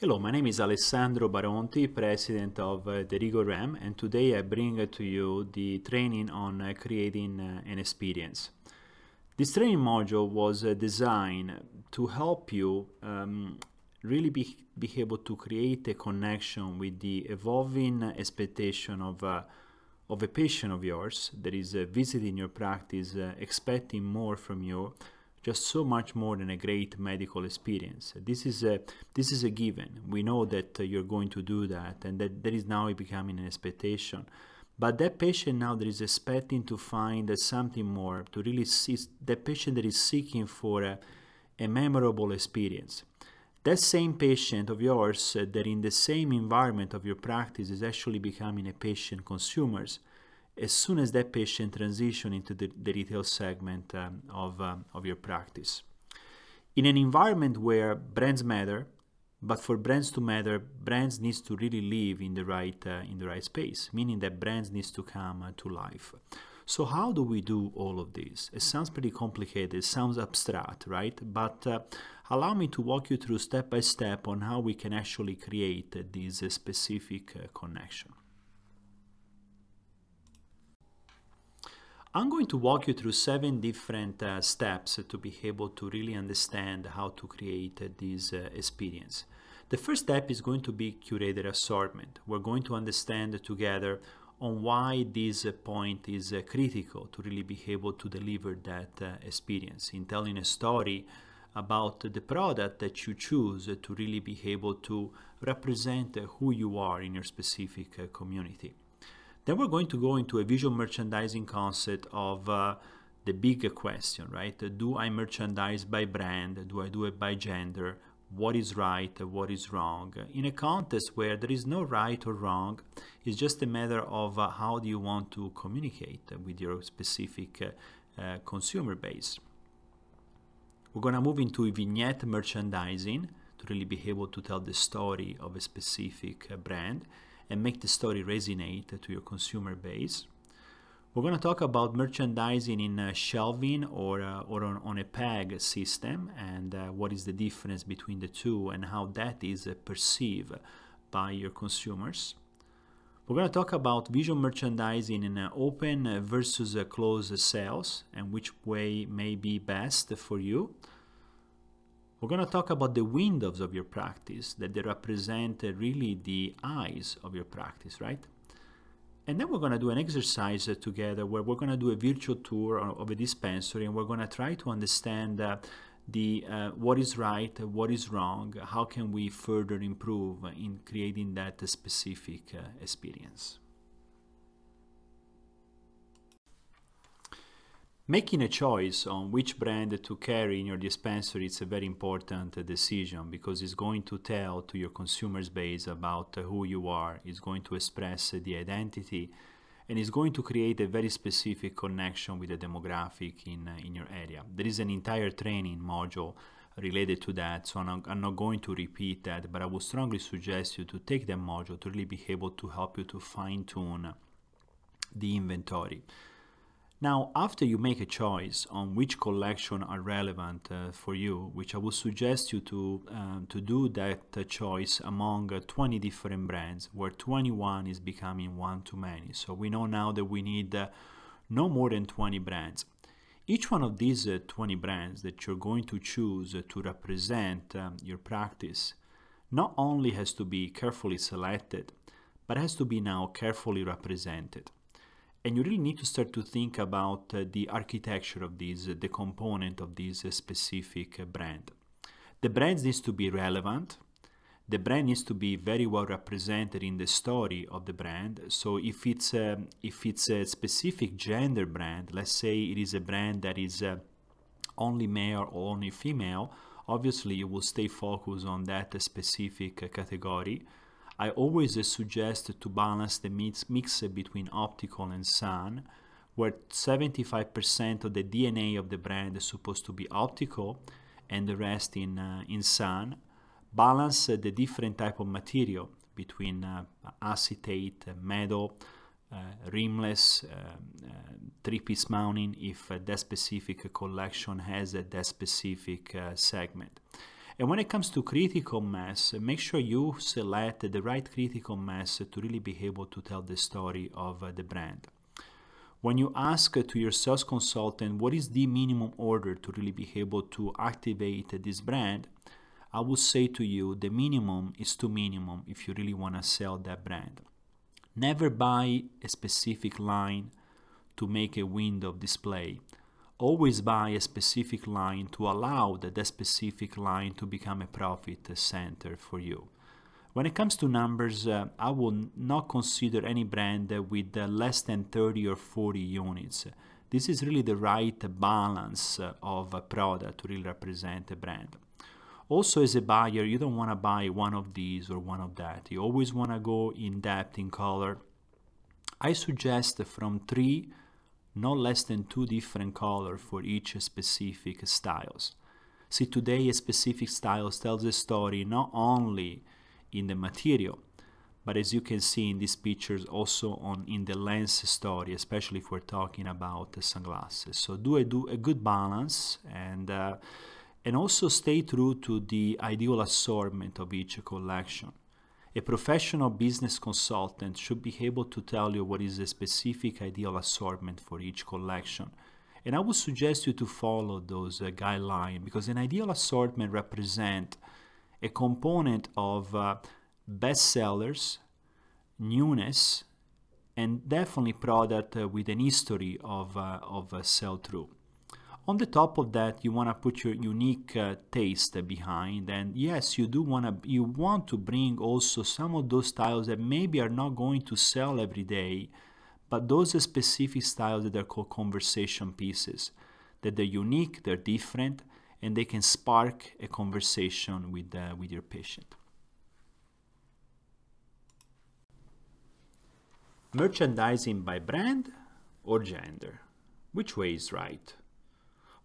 Hello, my name is Alessandro Baronti, president of Derigo RAM, and today I bring to you the training on creating an experience. This training module was designed to help you really be able to create a connection with the evolving expectation of a patient of yours that is visiting your practice, expecting more from you, just so much more than a great medical experience. This is a given. We know that you're going to do that, and that is now becoming an expectation. But that patient now that is expecting to find something more, to really see that patient that is seeking for a memorable experience. That same patient of yours that in the same environment of your practice is actually becoming a patient consumers as soon as that patient transition into the retail segment of your practice. In an environment where brands matter, but for brands to matter, brands needs to really live in the right space, meaning that brands needs to come to life. So how do we do all of this? It sounds pretty complicated, it sounds abstract, right? But allow me to walk you through step by step on how we can actually create this specific connection. I'm going to walk you through 7 different steps to be able to really understand how to create this experience. The first step is going to be curated assortment. We're going to understand together on why this point is critical to really be able to deliver that experience in telling a story about the product that you choose to really be able to represent who you are in your specific community. Then we're going to go into a visual merchandising concept of the big question, right? Do I merchandise by brand? Do I do it by gender? What is right? What is wrong? In a context where there is no right or wrong, it's just a matter of how do you want to communicate with your specific consumer base. We're going to move into vignette merchandising to really be able to tell the story of a specific brand and make the story resonate to your consumer base. We're going to talk about merchandising in shelving or on a peg system, and what is the difference between the two and how that is perceived by your consumers. We're going to talk about visual merchandising in open versus closed sales and which way may be best for you. We're going to talk about the windows of your practice, that they represent really the eyes of your practice, right? And then we're going to do an exercise together where we're going to do a virtual tour of a dispensary, and we're going to try to understand what is right, what is wrong, how can we further improve in creating that specific experience. Making a choice on which brand to carry in your dispensary is a very important decision, because it's going to tell to your consumers base about who you are, it's going to express the identity, and it's going to create a very specific connection with the demographic in your area. There is an entire training module related to that, so I'm not going to repeat that, but I would strongly suggest you to take that module to really be able to help you to fine-tune the inventory. Now, after you make a choice on which collection are relevant for you, which I would suggest you to do that choice among 20 different brands, where 21 is becoming one too many. So we know now that we need no more than 20 brands. Each one of these 20 brands that you're going to choose to represent your practice not only has to be carefully selected, but has to be now carefully represented. And you really need to start to think about the architecture of these, the component of this specific brand. The brand needs to be relevant. The brand needs to be very well represented in the story of the brand. So if it's a specific gender brand, let's say it is a brand that is only male or only female, obviously you will stay focused on that specific category. I always suggest to balance the mix between optical and sun, where 75% of the DNA of the brand is supposed to be optical and the rest in sun. Balance the different type of material between acetate, metal, rimless, three-piece mounting if that specific collection has that specific segment. And when it comes to critical mass, make sure you select the right critical mass to really be able to tell the story of the brand. When you ask to your sales consultant what is the minimum order to really be able to activate this brand, I will say to you the minimum is too minimum if you really want to sell that brand. Never buy a specific line to make a window display. Always buy a specific line to allow that specific line to become a profit center for you. When it comes to numbers, I will not consider any brand with less than 30 or 40 units. This is really the right balance of a product to really represent a brand. Also, as a buyer, you don't want to buy one of these or one of that. You always want to go in depth in color. I suggest from 3, no less than 2 different colors for each specific styles. See, today a specific style tells a story not only in the material, but as you can see in these pictures, also in the lens story, especially if we're talking about sunglasses. So do a good balance, and also stay true to the ideal assortment of each collection. A professional business consultant should be able to tell you what is a specific ideal assortment for each collection. And I would suggest you to follow those guidelines, because an ideal assortment represents a component of best sellers, newness, and definitely product with an history of sell-through. On the top of that, you want to put your unique taste behind, and yes, you want to bring also some of those styles that maybe are not going to sell every day, but those specific styles that are called conversation pieces, that they're unique, they're different, and they can spark a conversation with your patient. Merchandising by brand or gender? Which way is right?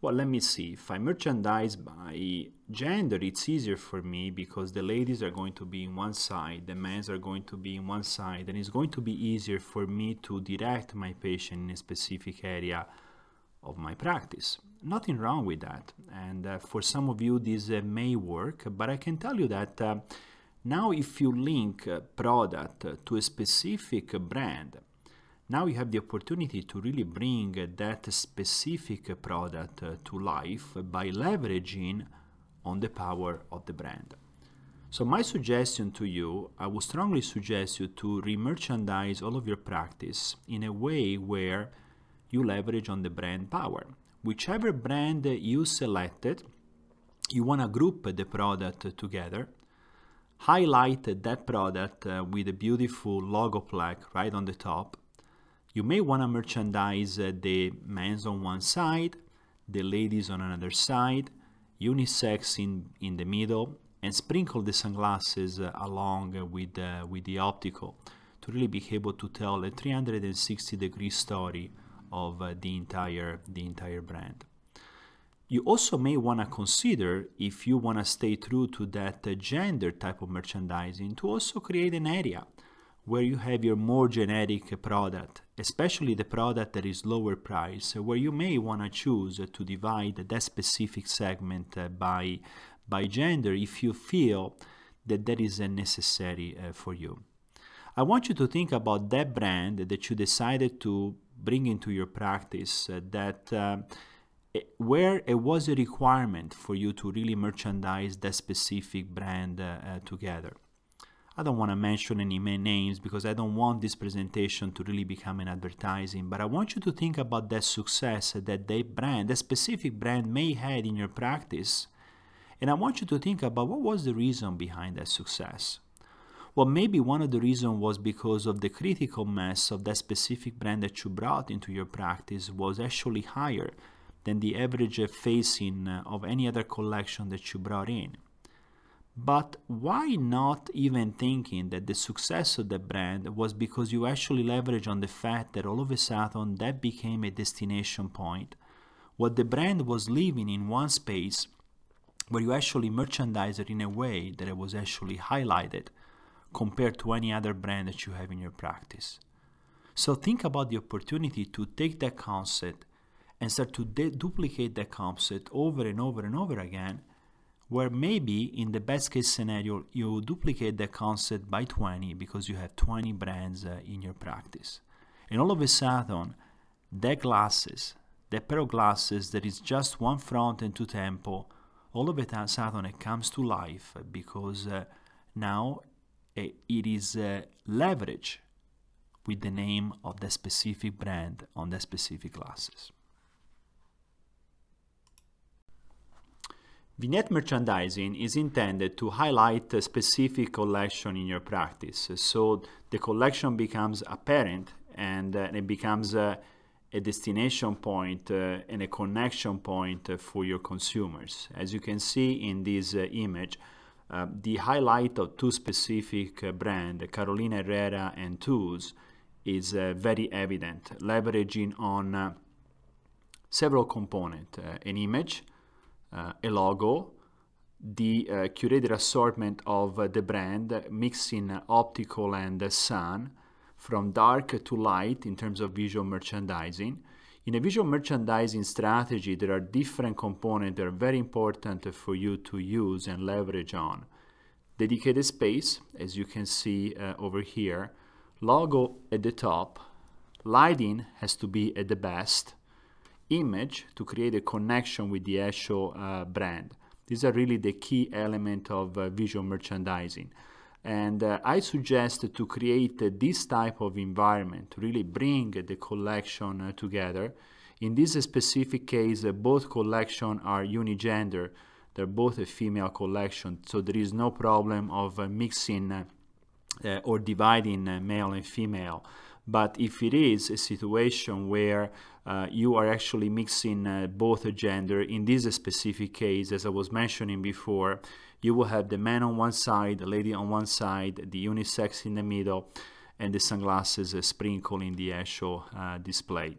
Well, let me see. If I merchandise by gender, it's easier for me because the ladies are going to be in one side, the men are going to be in one side, and it's going to be easier for me to direct my patient in a specific area of my practice. Nothing wrong with that, and for some of you this may work, but I can tell you that now if you link a product to a specific brand, now you have the opportunity to really bring that specific product to life by leveraging on the power of the brand. So my suggestion to you, I would strongly suggest you to re-merchandise all of your practice in a way where you leverage on the brand power. Whichever brand you selected, you want to group the product together, highlight that product with a beautiful logo plaque right on the top. You may want to merchandise the men's on one side, the ladies on another side, unisex in the middle, and sprinkle the sunglasses along with the optical to really be able to tell a 360-degree story of the entire brand. You also may want to consider, if you want to stay true to that gender type of merchandising, to also create an area where you have your more generic product, especially the product that is lower price, where you may want to choose to divide that specific segment by gender if you feel that that is necessary for you. I want you to think about that brand that you decided to bring into your practice, where it was a requirement for you to really merchandise that specific brand together. I don't want to mention any names because I don't want this presentation to really become an advertising, but I want you to think about that success that that specific brand may have in your practice, and I want you to think about what was the reason behind that success. Well, maybe one of the reasons was because of the critical mass of that specific brand that you brought into your practice was actually higher than the average facing of any other collection that you brought in. But why not even thinking that the success of the brand was because you actually leverage on the fact that all of a sudden that became a destination point, what the brand was living in one space where you actually merchandise it in a way that it was actually highlighted compared to any other brand that you have in your practice. So think about the opportunity to take that concept and start to duplicate that concept over and over and over again where maybe in the best case scenario you duplicate the concept by 20 because you have 20 brands in your practice. And all of a sudden, that pair of glasses that is just one front and two tempo, all of a sudden it comes to life because now it is leveraged with the name of the specific brand on the specific glasses. Vignette merchandising is intended to highlight a specific collection in your practice, so the collection becomes apparent and it becomes a destination point and a connection point for your consumers. As you can see in this image, the highlight of two specific brands, Carolina Herrera and Tools, is very evident, leveraging on several components, an image, a logo, the curated assortment of the brand, mixing optical and sun, from dark to light in terms of visual merchandising. In a visual merchandising strategy, there are different components that are very important for you to use and leverage on. Dedicated space, as you can see over here, logo at the top, lighting has to be at the best, image to create a connection with the actual brand. These are really the key element of visual merchandising. And I suggest to create this type of environment to really bring the collection together. In this specific case, both collections are unigender. They're both a female collection, so there is no problem of mixing or dividing male and female. But if it is a situation where you are actually mixing both gender, in this specific case, as I was mentioning before, you will have the man on one side, the lady on one side, the unisex in the middle, and the sunglasses sprinkled in the actual display.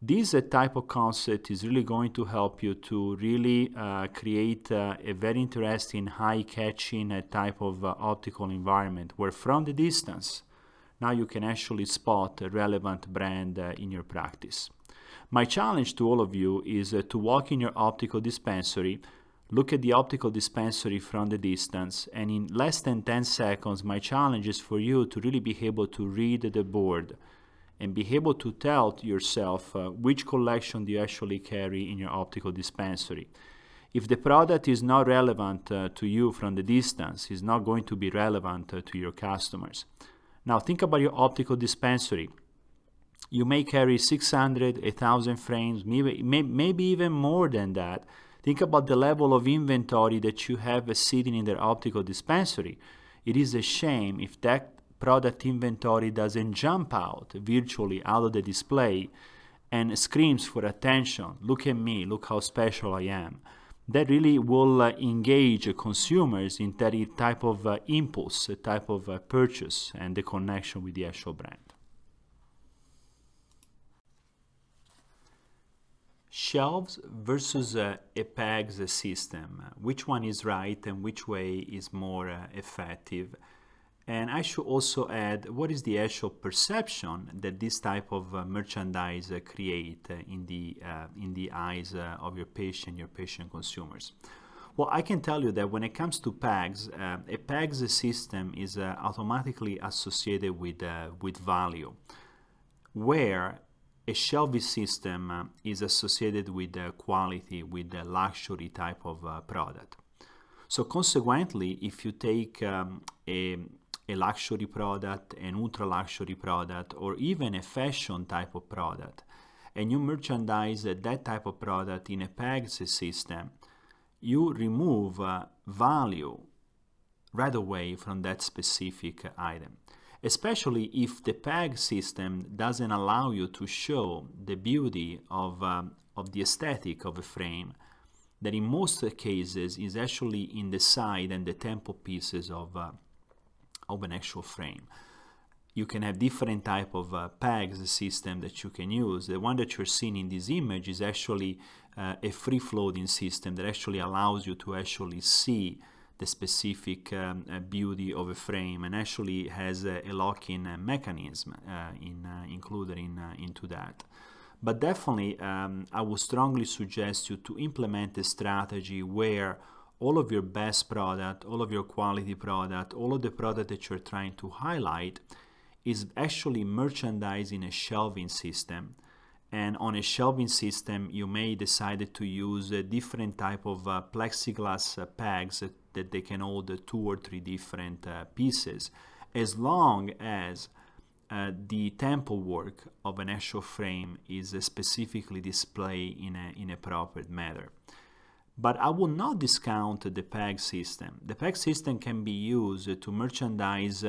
This type of concept is really going to help you to really create a very interesting, high-catching type of optical environment where from the distance, now you can actually spot a relevant brand in your practice. My challenge to all of you is to walk in your optical dispensary, look at the optical dispensary from the distance, and in less than 10 seconds, my challenge is for you to really be able to read the board and be able to tell yourself which collection do you actually carry in your optical dispensary. If the product is not relevant to you from the distance, it's not going to be relevant to your customers. Now think about your optical dispensary. You may carry 600, 1,000 frames, maybe even more than that. Think about the level of inventory that you have sitting in their optical dispensary. It is a shame if that product inventory doesn't jump out virtually out of the display and screams for attention. Look at me, look how special I am. That really will engage consumers in that type of impulse, a type of purchase, and the connection with the actual brand. Shelves versus a pegs system. Which one is right and which way is more effective? And I should also add, what is the actual perception that this type of merchandise create in the eyes of your patient consumers? Well, I can tell you that when it comes to pegs, a pegs system is automatically associated with value, where a shelving system is associated with quality, with the luxury type of product. So consequently, if you take a luxury product, an ultra luxury product, or even a fashion type of product, and you merchandise that type of product in a pegs system, you remove value right away from that specific item. Especially if the peg system doesn't allow you to show the beauty of the aesthetic of a frame, that in most cases is actually in the side and the temple pieces of an actual frame. You can have different type of pegs system that you can use. The one that you're seeing in this image is actually a free-floating system that actually allows you to actually see the specific beauty of a frame, and actually has a lock-in mechanism included into that. But definitely, I would strongly suggest you to implement a strategy where all of your best product, all of your quality product, all of the product that you're trying to highlight is actually merchandised in a shelving system. And on a shelving system, you may decide to use a different type of plexiglass pegs that they can hold 2 or 3 different pieces, as long as the temple work of an actual frame is specifically displayed in a proper manner. But I will not discount the peg system. The peg system can be used to merchandise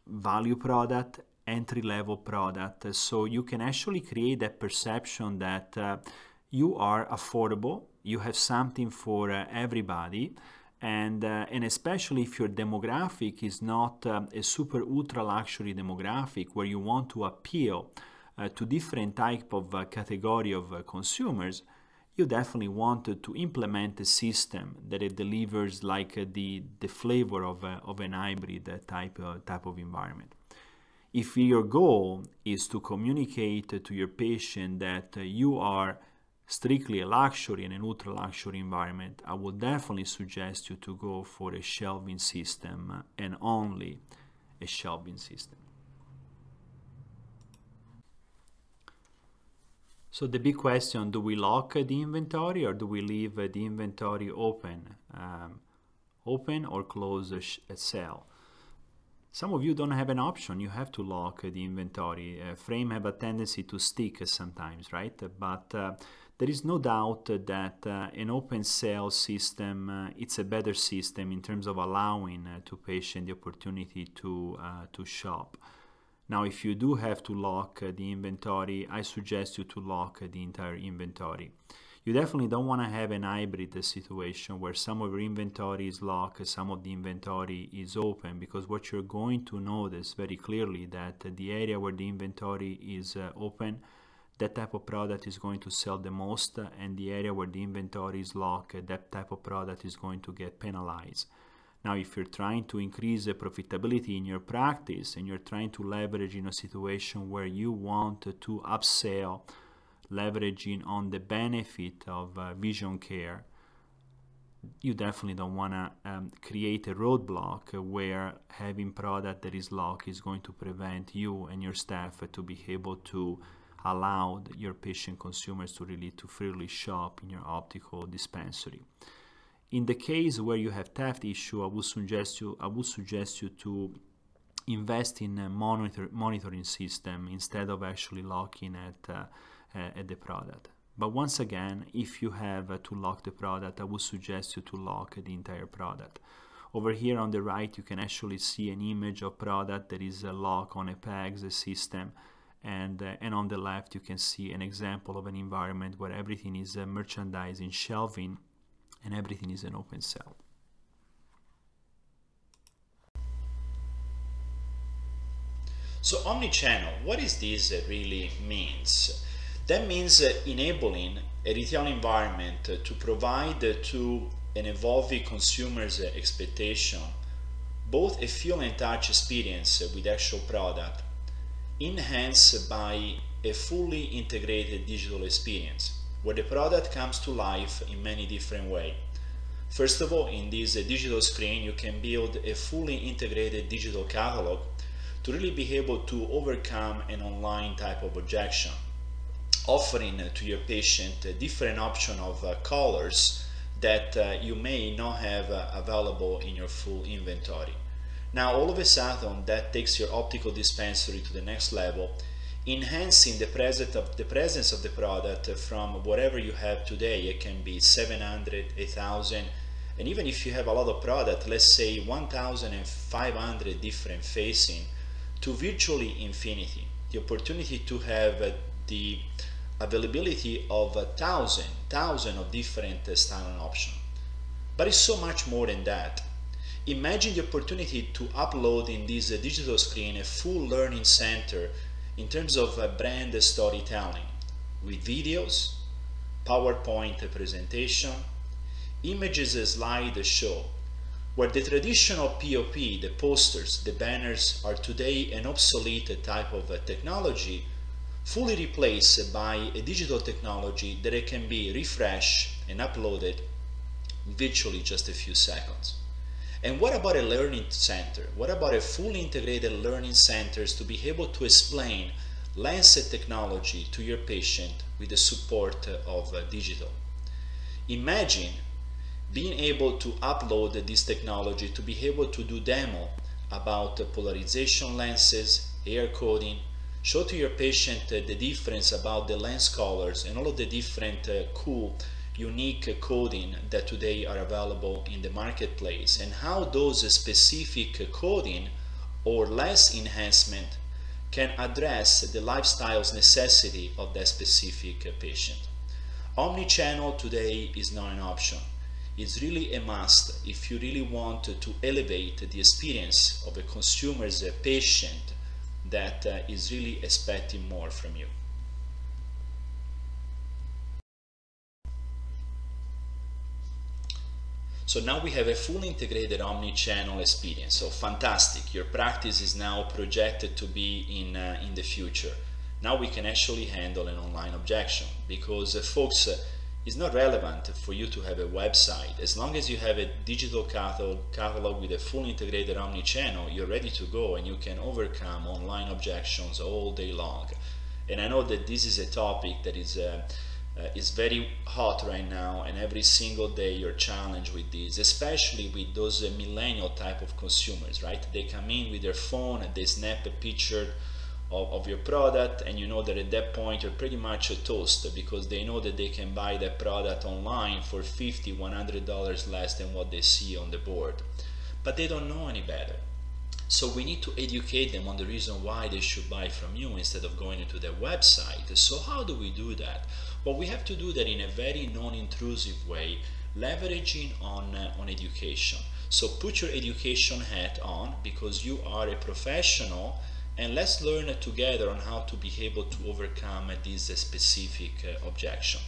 value product, entry-level product, so you can actually create that perception that you are affordable, you have something for everybody, and especially if your demographic is not a super ultra luxury demographic where you want to appeal to different type of category of consumers, you definitely want to implement a system that it delivers like the flavor of an hybrid type of environment. If your goal is to communicate to your patient that you are strictly a luxury and an ultra luxury environment, I would definitely suggest you to go for a shelving system and only a shelving system. So the big question, do we lock the inventory or do we leave the inventory open? Open or close a sale? Some of you don't have an option. You have to lock the inventory. Frame have a tendency to stick sometimes, right? But there is no doubt that an open sale system, it's a better system in terms of allowing to patient the opportunity to shop. Now, if you do have to lock the inventory, I suggest you to lock the entire inventory. You definitely don't want to have an hybrid situation where some of your inventory is locked, some of the inventory is open, because what you're going to notice very clearly that the area where the inventory is open, that type of product is going to sell the most, and the area where the inventory is locked, that type of product is going to get penalized. Now, if you're trying to increase the profitability in your practice and you're trying to leverage in a situation where you want to upsell, leveraging on the benefit of vision care, you definitely don't want to create a roadblock where having product that is locked is going to prevent you and your staff to be able to allow your patient consumers to really freely shop in your optical dispensary. In the case where you have theft issue, I would suggest you to invest in a monitoring system instead of actually locking at the product. But once again, if you have to lock the product, I would suggest you to lock the entire product. Over here on the right, you can actually see an image of product that is locked on a PEGS system, and on the left you can see an example of an environment where everything is merchandised in shelving and everything is an open cell. So omnichannel, what is this really means? That means enabling a retail environment to provide to an evolving consumer's expectation both a feel and touch experience with actual product, enhanced by a fully integrated digital experience where the product comes to life in many different ways. First of all, in this digital screen, you can build a fully integrated digital catalog to really be able to overcome an online type of objection, offering to your patient a different option of colors that you may not have available in your full inventory. Now, all of a sudden, that takes your optical dispensary to the next level, enhancing the presence of the product from whatever you have today. It can be 700, 8,000, and even if you have a lot of product, let's say 1,500 different facing, to virtually infinity. The opportunity to have the availability of thousands of different styling options. But it's so much more than that. Imagine the opportunity to upload in this digital screen a full learning center in terms of brand storytelling with videos, PowerPoint presentation, images slideshow, where the traditional POP, the posters, the banners are today an obsolete type of technology, fully replaced by a digital technology that it can be refreshed and uploaded virtually just a few seconds. And what about a learning center? What about a fully integrated learning centers to be able to explain Lancet technology to your patient with the support of digital? Imagine being able to upload this technology to be able to do demo about polarization lenses, air coding, show to your patient the difference about the lens colors and all of the different cool, unique coding that today are available in the marketplace, and how those specific coding or lens enhancement can address the lifestyle's necessity of that specific patient. Omnichannel today is not an option. It's really a must if you really want to elevate the experience of a consumer's patient that is really expecting more from you. So now we have a fully integrated omni-channel experience. So fantastic, your practice is now projected to be in the future. Now we can actually handle an online objection, because folks, it's not relevant for you to have a website. As long as you have a digital catalog with a fully integrated omni-channel, you're ready to go and you can overcome online objections all day long. And I know that this is a topic that is very hot right now, and every single day you're challenged with this, especially with those millennial type of consumers, right? They come in with their phone and they snap a picture of your product, and you know that at that point you're pretty much a toast, because they know that they can buy that product online for $50, $100 less than what they see on the board, but they don't know any better. So we need to educate them on the reason why they should buy from you instead of going into their website. So how do we do that? Well, we have to do that in a very non-intrusive way, leveraging on education. So put your education hat on, because you are a professional, and let's learn together on how to be able to overcome this specific objection.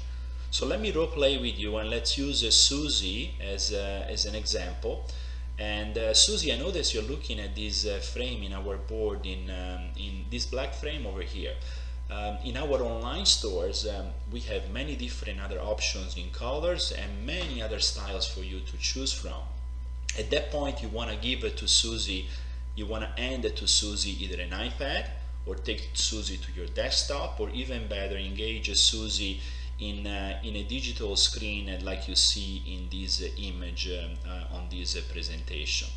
So let me role play with you, and let's use Susie as an example. And Susie, I notice you're looking at this frame in our board, in this black frame over here. In our online stores, we have many different other options in colors and many other styles for you to choose from. At that point, you want to give it to Susie, you want to hand it to Susie either an iPad, or take Susie to your desktop, or even better, engage Susie in a digital screen like you see in this image on this presentation.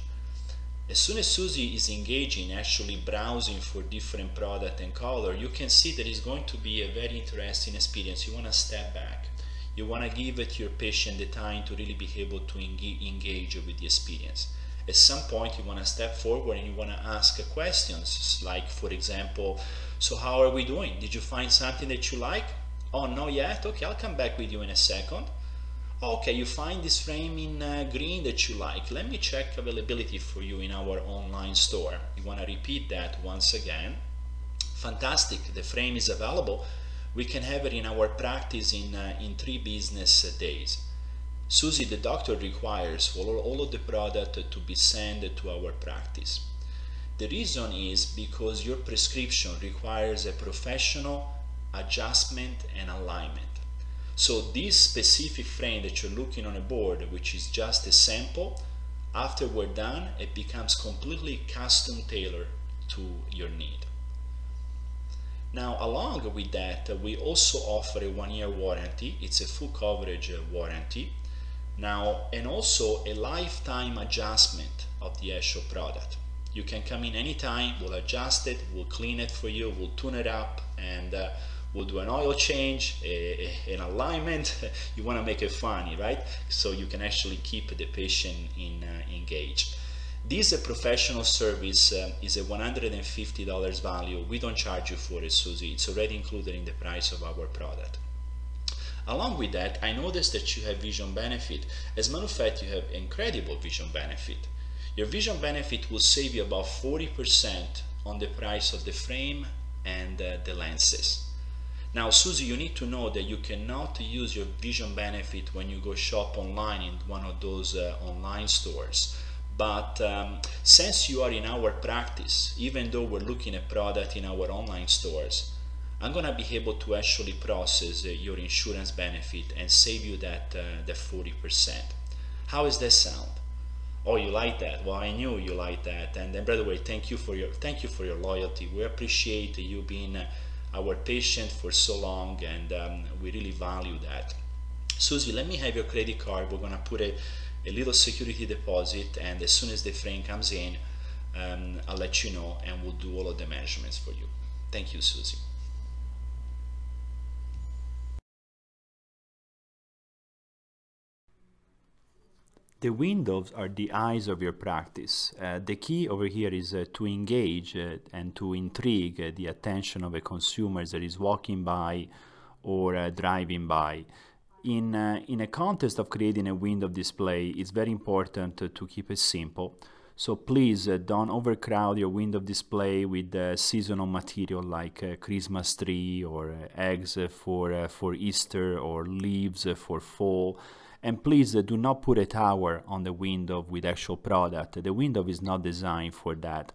As soon as Susie is engaging, actually browsing for different product and color, you can see that it's going to be a very interesting experience. You want to step back. You want to give your patient the time to really be able to engage with the experience. At some point, you want to step forward and you want to ask questions like, for example, so how are we doing? Did you find something that you like? Oh, not yet? Okay, I'll come back with you in a second. Okay, you find this frame in green that you like. Let me check availability for you in our online store. You want to repeat that once again. Fantastic, the frame is available. We can have it in our practice in 3 business days. Susie, the doctor requires for all of the product to be sent to our practice. The reason is because your prescription requires a professional adjustment and alignment. So this specific frame that you're looking on a board, which is just a sample, after we're done, it becomes completely custom tailored to your need. Now, along with that, we also offer a 1-year warranty. It's a full coverage warranty. Now, and also a lifetime adjustment of the actual product. You can come in anytime, we'll adjust it, we'll clean it for you, we'll tune it up, and we'll do an oil change, an alignment. You want to make it funny, right? So you can actually keep the patient engaged. This professional service is a $150 value. We don't charge you for it, Susie. It's already included in the price of our product. Along with that, I noticed that you have vision benefit. As a matter of fact, you have incredible vision benefit. Your vision benefit will save you about 40% on the price of the frame and the lenses. Now, Susie, you need to know that you cannot use your vision benefit when you go shop online in one of those online stores. But since you are in our practice, even though we're looking at product in our online stores, I'm going to be able to actually process your insurance benefit and save you that 40%. How is that sound? Oh, you like that? Well, I knew you liked that. And then, by the way, thank you for your loyalty. We appreciate you being our patient for so long, and we really value that. Susie, let me have your credit card. We're gonna put a little security deposit, and as soon as the frame comes in, I'll let you know, and we'll do all of the measurements for you. Thank you, Susie. The windows are the eyes of your practice. The key over here is to engage and to intrigue the attention of a consumer that is walking by or driving by. In a context of creating a window display, it's very important to keep it simple. So please don't overcrowd your window display with seasonal material like Christmas tree or eggs for Easter or leaves for fall. And please do not put a tower on the window with actual product. The window is not designed for that.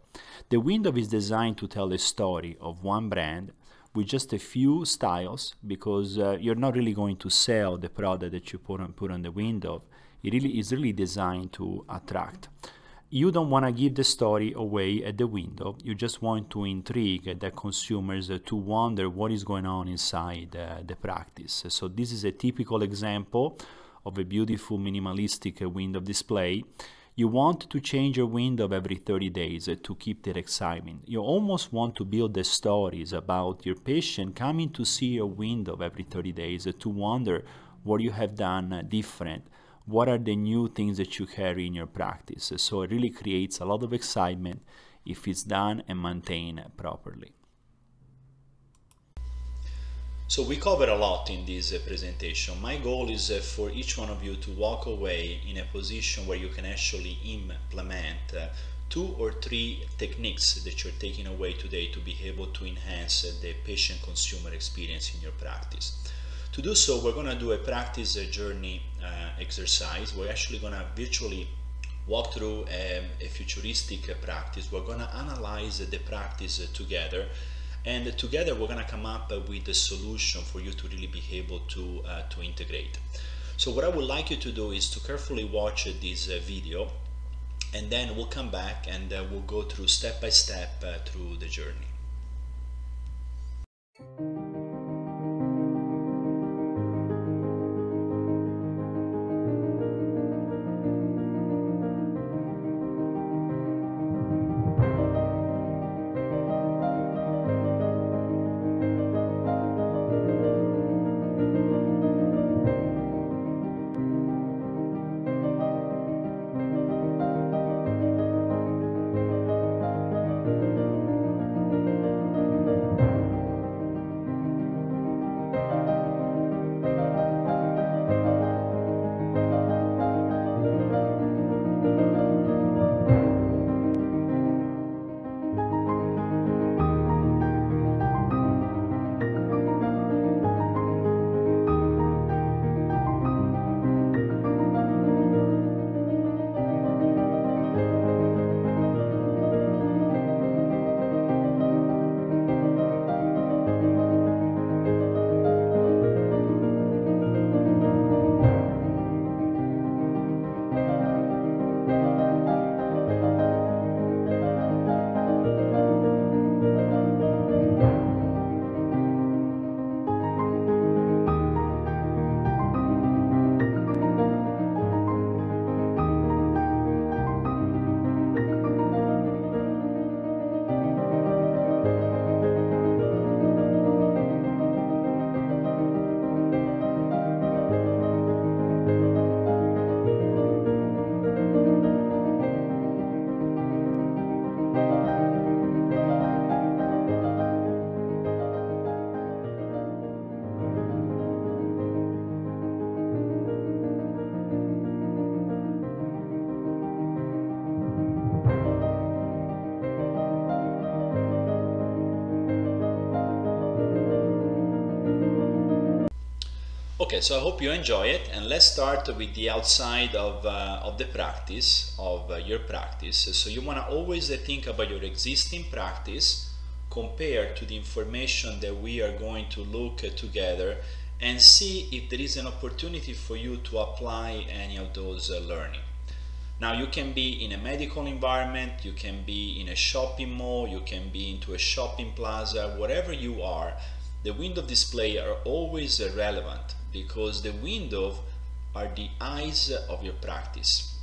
The window is designed to tell a story of one brand with just a few styles, because you're not really going to sell the product that you put on the window. It really is really designed to attract. You don't want to give the story away at the window. You just want to intrigue the consumers to wonder what is going on inside the practice. So this is a typical example of a beautiful minimalistic window display. You want to change your window every 30 days to keep that excitement. You almost want to build the stories about your patient coming to see your window every 30 days to wonder what you have done different. What are the new things that you carry in your practice? So it really creates a lot of excitement if it's done and maintained properly. So we covered a lot in this presentation. My goal is for each one of you to walk away in a position where you can actually implement 2 or 3 techniques that you're taking away today to be able to enhance the patient consumer experience in your practice. To do so, we're going to do a practice journey exercise. We're actually going to virtually walk through a futuristic practice. We're going to analyze the practice together, and together we're going to come up with a solution for you to really be able to integrate. So what I would like you to do is to carefully watch this video, and then we'll come back and we'll go through step by step through the journey. Okay, so I hope you enjoy it, and let's start with the outside of the practice, of your practice. So you want to always think about your existing practice compared to the information that we are going to look at together and see if there is an opportunity for you to apply any of those learning. Now, you can be in a medical environment, you can be in a shopping mall, you can be into a shopping plaza, wherever you are, the window display are always relevant, because the window are the eyes of your practice.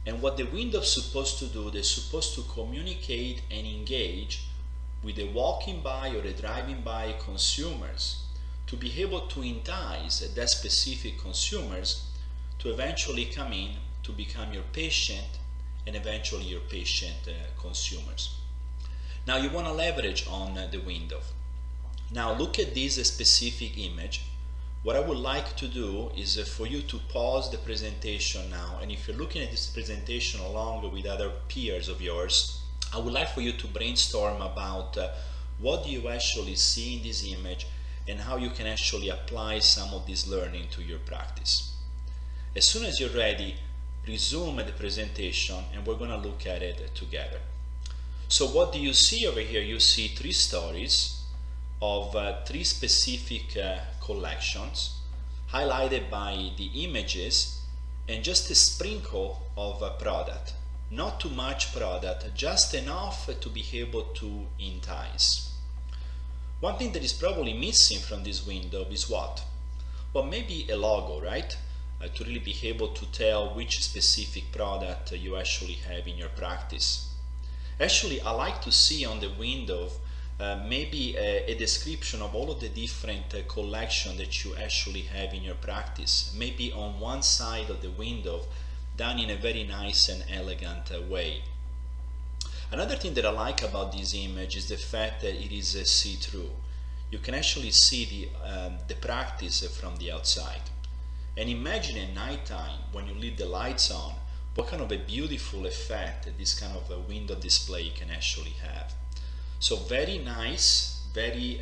And what the window is supposed to do, they're supposed to communicate and engage with the walking by or the driving by consumers, to be able to entice that specific consumers to eventually come in to become your patient and eventually your patient consumers. Now you want to leverage on the window. Now look at this specific image. What I would like to do is for you to pause the presentation now, and if you're looking at this presentation along with other peers of yours, I would like for you to brainstorm about what do you actually see in this image and how you can actually apply some of this learning to your practice. As soon as you're ready, resume the presentation and we're going to look at it together. So what do you see over here? You see three stories of three specific collections highlighted by the images and just a sprinkle of product. Not too much product, just enough to be able to entice. One thing that is probably missing from this window is what? Well, maybe a logo, right? To really be able to tell which specific product you actually have in your practice. Actually, I like to see on the window maybe a description of all of the different collection that you actually have in your practice. Maybe on one side of the window, done in a very nice and elegant way. Another thing that I like about this image is the fact that it is see-through. You can actually see the practice from the outside. And imagine at nighttime, when you leave the lights on, what kind of a beautiful effect this kind of a window display can actually have. So very nice, very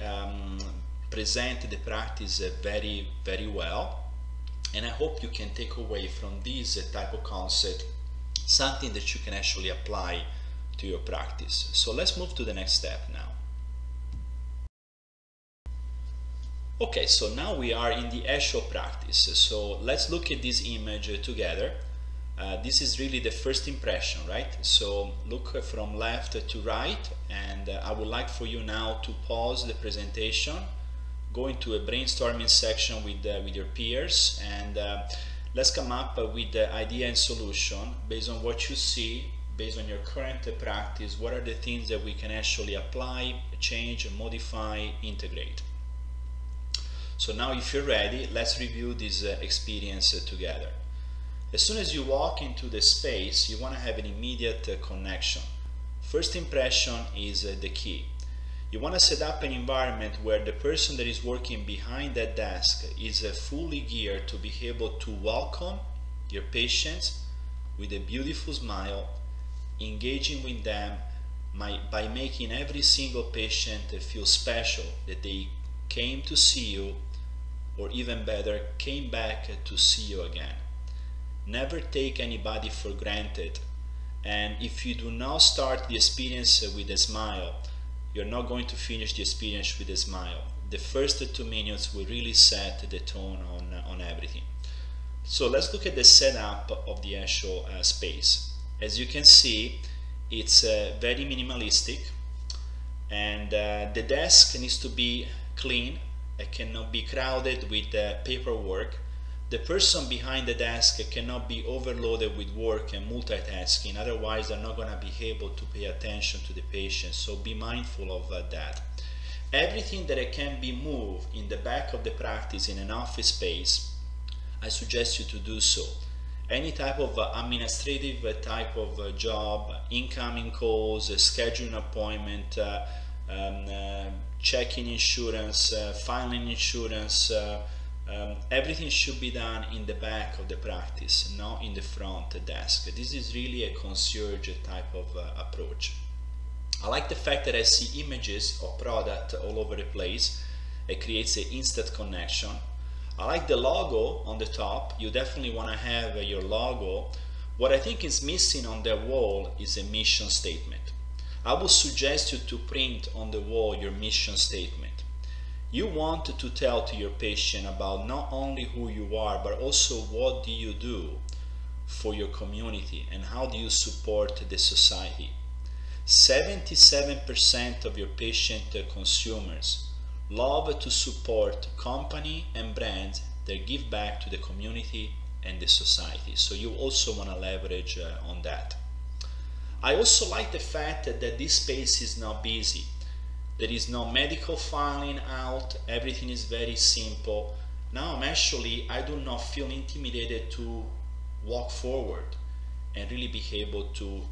present the practice very, very well. And I hope you can take away from this type of concept something that you can actually apply to your practice. So let's move to the next step now. Okay, so now we are in the actual practice. So let's look at this image together. This is really the first impression, right? So look from left to right, and I would like for you now to pause the presentation, go into a brainstorming section with your peers, and let's come up with the idea and solution based on what you see, based on your current practice. What are the things that we can actually apply, change, modify, integrate? So now if you're ready, let's review this experience together. As soon as you walk into the space, you want to have an immediate connection. First impression is the key. You want to set up an environment where the person that is working behind that desk is fully geared to be able to welcome your patients with a beautiful smile, engaging with them by making every single patient feel special, that they came to see you, or even better, came back to see you again. Never take anybody for granted, and if you do not start the experience with a smile, you're not going to finish the experience with a smile. The first 2 minutes will really set the tone on everything. So let's look at the setup of the actual space. As you can see, it's very minimalistic, and the desk needs to be clean. It cannot be crowded with paperwork. The person behind the desk cannot be overloaded with work and multitasking, otherwise they're not going to be able to pay attention to the patient, so be mindful of that. Everything that can be moved in the back of the practice in an office space, I suggest you to do so. Any type of administrative type of job, incoming calls, scheduling appointment, checking insurance, filing insurance, everything should be done in the back of the practice, not in the front desk. This is really a concierge type of approach. I like the fact that I see images of product all over the place. It creates an instant connection. I like the logo on the top. You definitely want to have your logo. What I think is missing on the wall is a mission statement. I would suggest you to print on the wall your mission statement. You want to tell to your patient about not only who you are, but also what do you do for your community and how do you support the society. 77% of your patient consumers love to support company and brands that give back to the community and the society. So you also want to leverage on that. I also like the fact that this space is not busy. There is no medical filing out, everything is very simple. Now I do not feel intimidated to walk forward and really be able to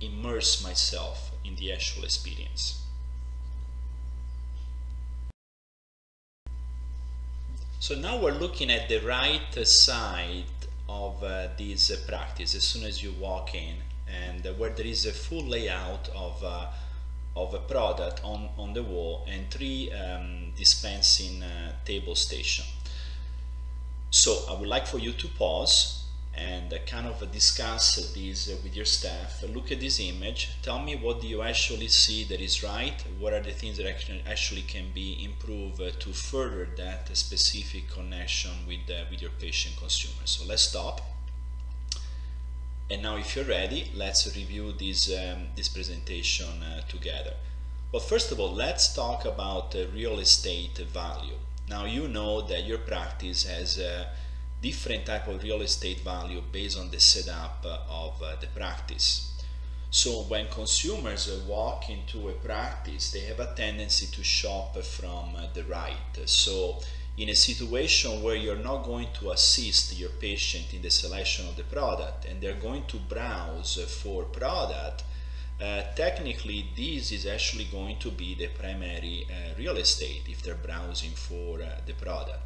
immerse myself in the actual experience. So now we're looking at the right side of this practice as soon as you walk in, and where there is a full layout of a product on the wall and 3 dispensing table station. So I would like for you to pause and kind of discuss this with your staff. Look at this image, tell me what do you actually see that is right, what are the things that actually can be improved to further that specific connection with your patient consumer. So let's stop. And now if you're ready, let's review this presentation together. Well, first of all, let's talk about real estate value. Now you know that your practice has a different type of real estate value based on the setup of the practice. So when consumers walk into a practice, they have a tendency to shop from the right. So in a situation where you're not going to assist your patient in the selection of the product and they're going to browse for product, technically this is actually going to be the primary real estate if they're browsing for the product.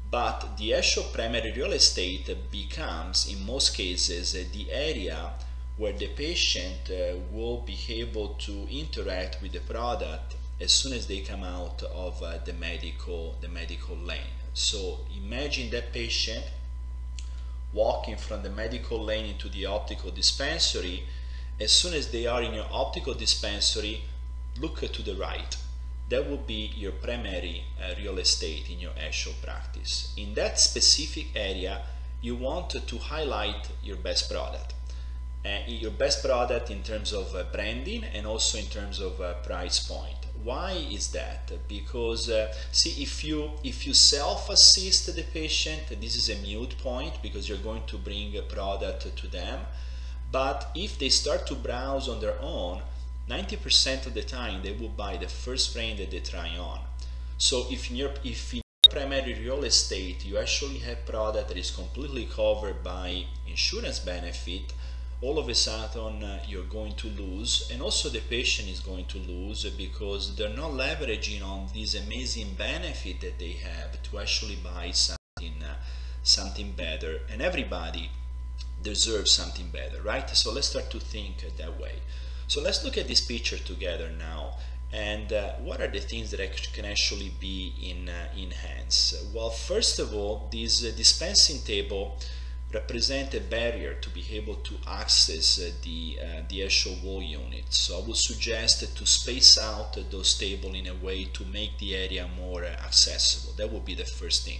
But the actual primary real estate becomes, in most cases, the area where the patient will be able to interact with the product as soon as they come out of the medical lane. So imagine that patient walking from the medical lane into the optical dispensary. As soon as they are in your optical dispensary, look to the right. That will be your primary real estate in your actual practice. In that specific area, you want to highlight your best product. Your best product in terms of branding and also in terms of price point. Why is that? Because see, if you self-assist the patient, this is a moot point because you're going to bring a product to them. But if they start to browse on their own, 90% of the time they will buy the first frame that they try on. So if in your primary real estate you actually have product that is completely covered by insurance benefit, all of a sudden you're going to lose, and also the patient is going to lose because they're not leveraging on this amazing benefit that they have to actually buy something better, and everybody deserves something better, right? So let's start to think that way. So let's look at this picture together now, and what are the things that can actually be enhanced? Well, first of all, this dispensing table represent a barrier to be able to access the actual wall unit. So I would suggest to space out those tables in a way to make the area more accessible. That would be the first thing.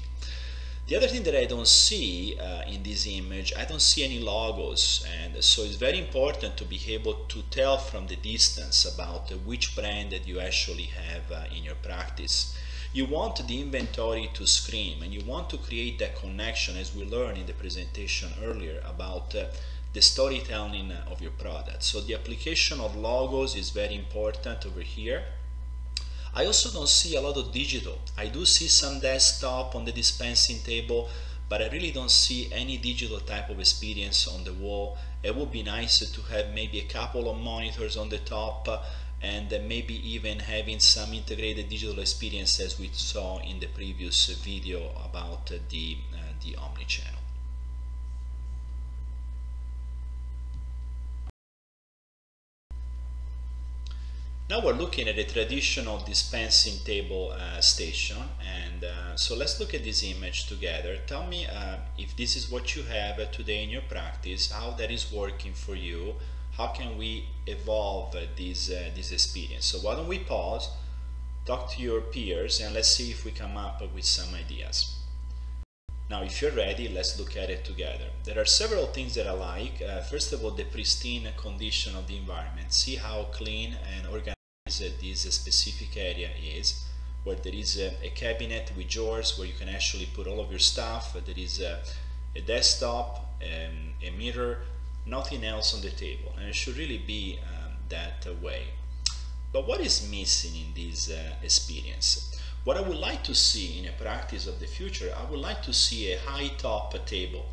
The other thing that I don't see in this image, I don't see any logos, and so it's very important to be able to tell from the distance about which brand that you actually have in your practice. You want the inventory to scream, and you want to create that connection, as we learned in the presentation earlier about the storytelling of your product. So the application of logos is very important over here. I also don't see a lot of digital. I do see some desktop on the dispensing table, but I really don't see any digital type of experience on the wall. It would be nice to have maybe a couple of monitors on the top and maybe even having some integrated digital experience as we saw in the previous video about the omnichannel. Now we're looking at a traditional dispensing table station, and so let's look at this image together. Tell me if this is what you have today in your practice, how that is working for you, how can we evolve this experience. So why don't we pause, talk to your peers, and let's see if we come up with some ideas. Now, if you're ready, let's look at it together. There are several things that I like. First of all, the pristine condition of the environment. See how clean and organized this specific area is, where there is a cabinet with drawers where you can actually put all of your stuff. There is a desktop, a mirror, nothing else on the table, and it should really be that way. But what is missing in this experience? What I would like to see in a practice of the future, I would like to see a high top table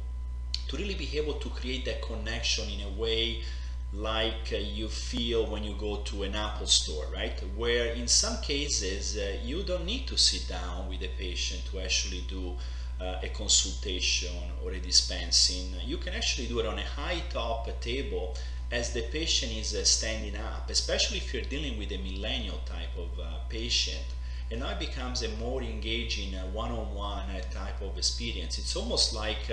to really be able to create that connection in a way like you feel when you go to an Apple store, right? Where in some cases you don't need to sit down with a patient to actually do a consultation or a dispensing. You can actually do it on a high top table as the patient is standing up, especially if you're dealing with a millennial type of patient. And now it becomes a more engaging one-on-one type of experience. It's almost like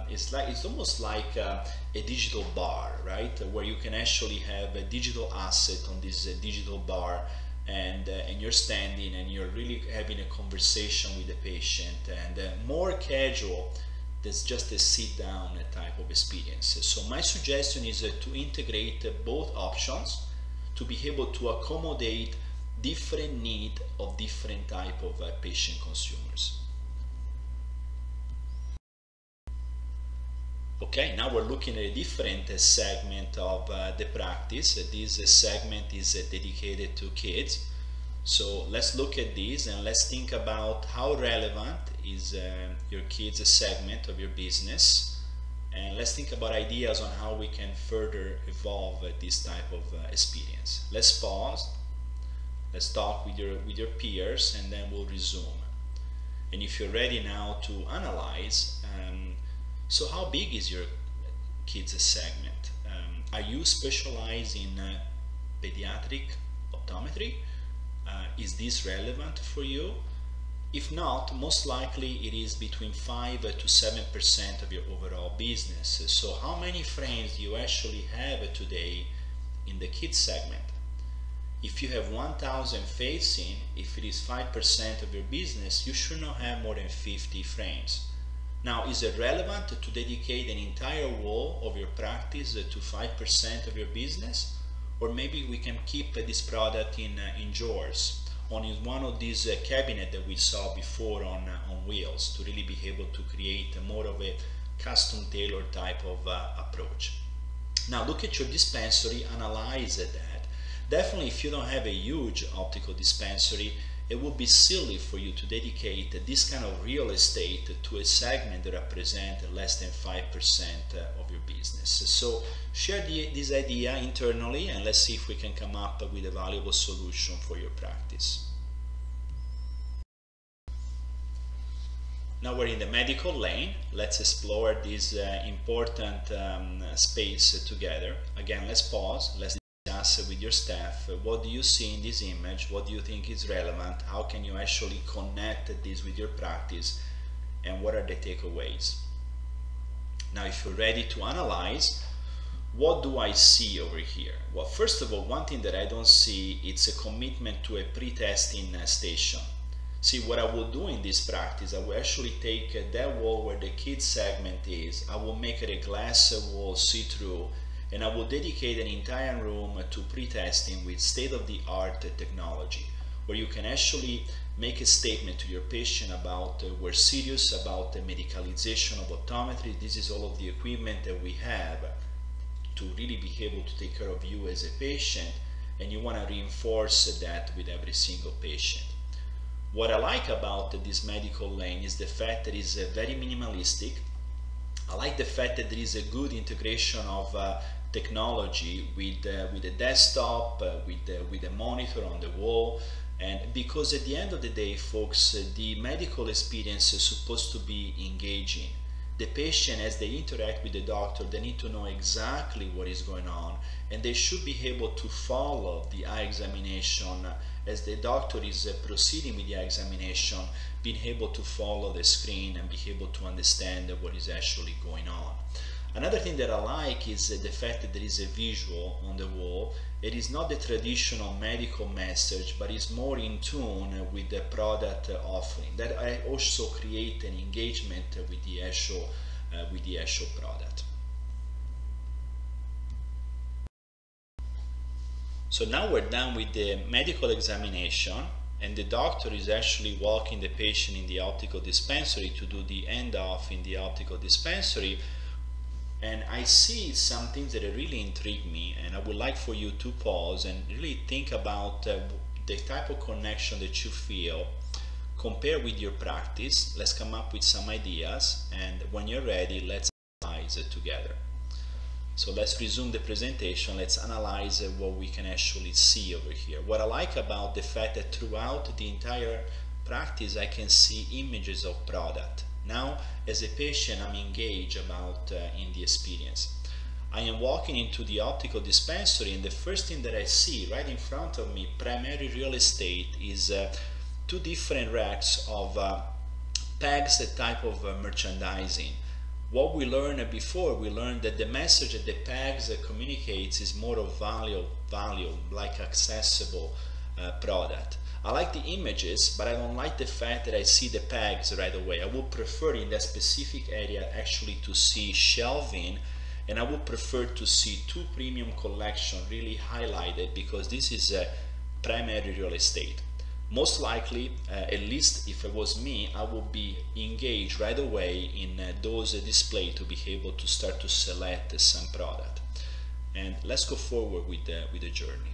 it's almost like a digital bar, right? Where you can actually have a digital asset on this digital bar, and you're standing and you're really having a conversation with the patient, and more casual. There's just a sit-down type of experience. So my suggestion is to integrate both options to be able to accommodate different need of different type of patient consumers. Okay, now we're looking at a different segment of the practice. This segment is dedicated to kids. So let's look at this and let's think about how relevant is your kids segment of your business, and let's think about ideas on how we can further evolve this type of experience. Let's pause. Let's talk with your peers, and then we'll resume. And if you're ready now to analyze, so how big is your kids segment? Are you specialized in pediatric optometry? Is this relevant for you? If not, most likely it is between 5 to 7% of your overall business. So how many frames do you actually have today in the kids segment? If you have 1,000 facing, if it is 5% of your business, you should not have more than 50 frames. Now, is it relevant to dedicate an entire wall of your practice to 5% of your business? Or maybe we can keep this product in drawers, on one of these cabinets that we saw before on wheels, to really be able to create more of a custom tailored type of approach. Now look at your dispensary, analyze that. Definitely, if you don't have a huge optical dispensary, it would be silly for you to dedicate this kind of real estate to a segment that represents less than 5% of your business. So share this idea internally, and let's see if we can come up with a valuable solution for your practice. Now we're in the medical lane. Let's explore this important space together. Again, let's pause. Let's discuss with your staff. What do you see in this image? What do you think is relevant? How can you actually connect this with your practice? And what are the takeaways? Now, if you're ready to analyze, what do I see over here? Well, first of all, one thing that I don't see, it's a commitment to a pre-testing station. See, what I will do in this practice, I will actually take that wall where the kids segment is, I will make it a glass wall see-through, and I will dedicate an entire room to pre-testing with state-of-the-art technology, where you can actually make a statement to your patient about we're serious about the medicalization of optometry. This is all of the equipment that we have to really be able to take care of you as a patient, and you want to reinforce that with every single patient. What I like about this medical lane is the fact that it's very minimalistic. I like the fact that there is a good integration of technology with a desktop, with a monitor on the wall, and because at the end of the day, folks, the medical experience is supposed to be engaging. The patient, as they interact with the doctor, they need to know exactly what is going on, and they should be able to follow the eye examination as the doctor is proceeding with the eye examination, being able to follow the screen and be able to understand what is actually going on. Another thing that I like is the fact that there is a visual on the wall. It is not the traditional medical message, but is more in tune with the product offering. That I also create an engagement with the actual product. So now we're done with the medical examination, and the doctor is actually walking the patient in the optical dispensary to do the end-off in the optical dispensary. And I see some things that really intrigue me, and I would like for you to pause and really think about the type of connection that you feel, compare with your practice. Let's come up with some ideas, and when you're ready, let's analyze it together. So let's resume the presentation. Let's analyze what we can actually see over here. What I like about the fact that throughout the entire practice I can see images of product. Now, as a patient, I'm engaged about in the experience. I am walking into the optical dispensary, and the first thing that I see right in front of me, primary real estate, is two different racks of pegs, type of merchandising. What we learned before, we learned that the message that the pegs communicates is more of value, like accessible product. I like the images, but I don't like the fact that I see the pegs right away. I would prefer in that specific area actually to see shelving, and I would prefer to see two premium collection really highlighted, because this is a primary real estate. Most likely, at least if it was me, I would be engaged right away in those display to be able to start to select some product. And let's go forward with the journey.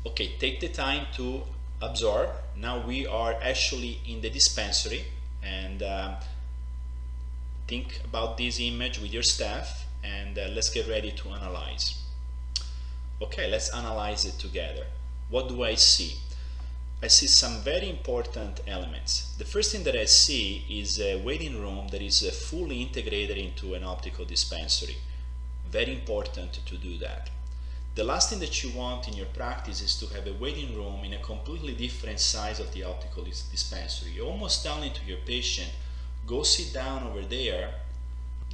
Okay, take the time to absorb. Now we are actually in the dispensary, and think about this image with your staff, and let's get ready to analyze. Okay, let's analyze it together. What do I see? I see some very important elements. The first thing that I see is a waiting room that is fully integrated into an optical dispensary. Very important to do that. The last thing that you want in your practice is to have a waiting room in a completely different size of the optical dispensary. You're almost telling to your patient, go sit down over there.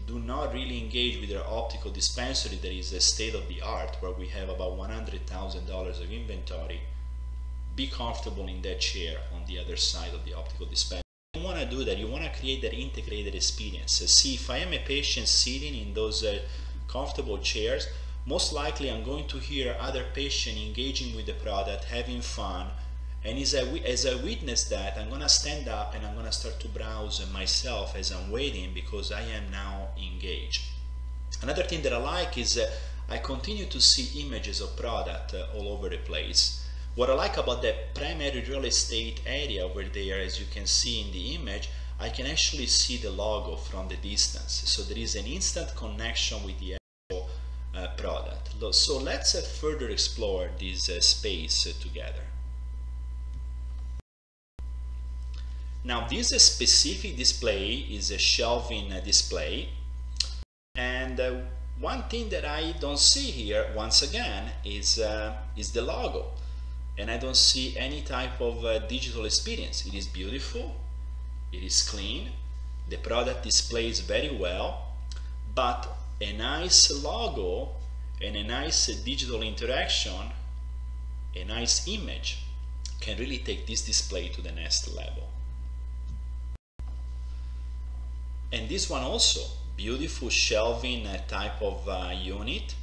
Do not really engage with their optical dispensary that is a state of the art, where we have about $100,000 of inventory. Be comfortable in that chair on the other side of the optical dispensary. You want to do that. You want to create that integrated experience. See, if I am a patient sitting in those comfortable chairs, most likely I'm going to hear other patients engaging with the product, having fun, and as I witness that, I'm going to stand up and I'm going to start to browse myself as I'm waiting, because I am now engaged. Another thing that I like is I continue to see images of product all over the place. What I like about the primary real estate area over there, as you can see in the image, I can actually see the logo from the distance. So there is an instant connection with the actual product. So let's further explore this space together. Now, this specific display is a shelving display, and one thing that I don't see here, once again, is the logo, and I don't see any type of digital experience. It is beautiful, it is clean, the product displays very well, but a nice logo and a nice digital interaction, a nice image, can really take this display to the next level. And this one also, beautiful shelving type of unit.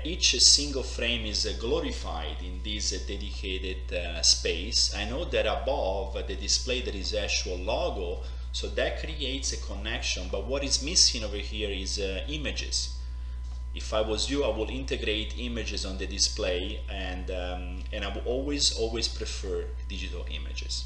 Each single frame is glorified in this dedicated space. I know that above the display there is actual logo, so that creates a connection, but what is missing over here is images. If I was you, I would integrate images on the display, and I would always prefer digital images.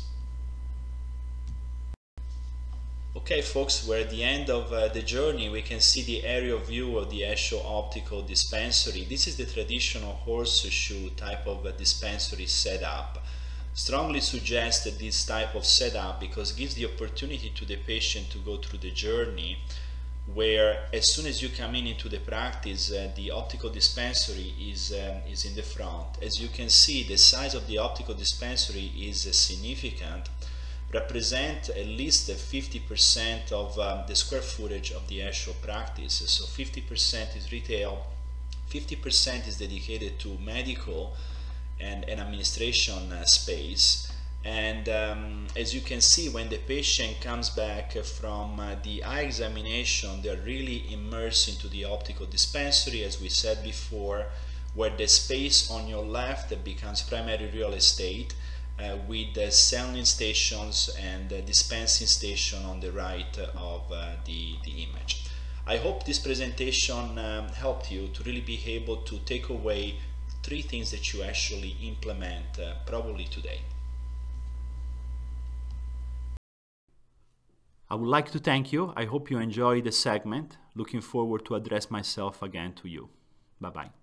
Okay folks, we're at the end of the journey. We can see the aerial view of the actual optical dispensary. This is the traditional horseshoe type of dispensary setup. Strongly suggest this type of setup because it gives the opportunity to the patient to go through the journey, where as soon as you come into the practice, the optical dispensary is in the front. As you can see, the size of the optical dispensary is significant. represent at least 50% of the square footage of the actual practice. So 50% is retail, 50% is dedicated to medical and administration space. And as you can see, when the patient comes back from the eye examination, they're really immersed into the optical dispensary, as we said before, where the space on your left becomes primary real estate, with the selling stations and the dispensing station on the right of the image. I hope this presentation helped you to really be able to take away 3 things that you actually implement probably today. I would like to thank you. I hope you enjoyed the segment. Looking forward to address myself again to you. Bye-bye.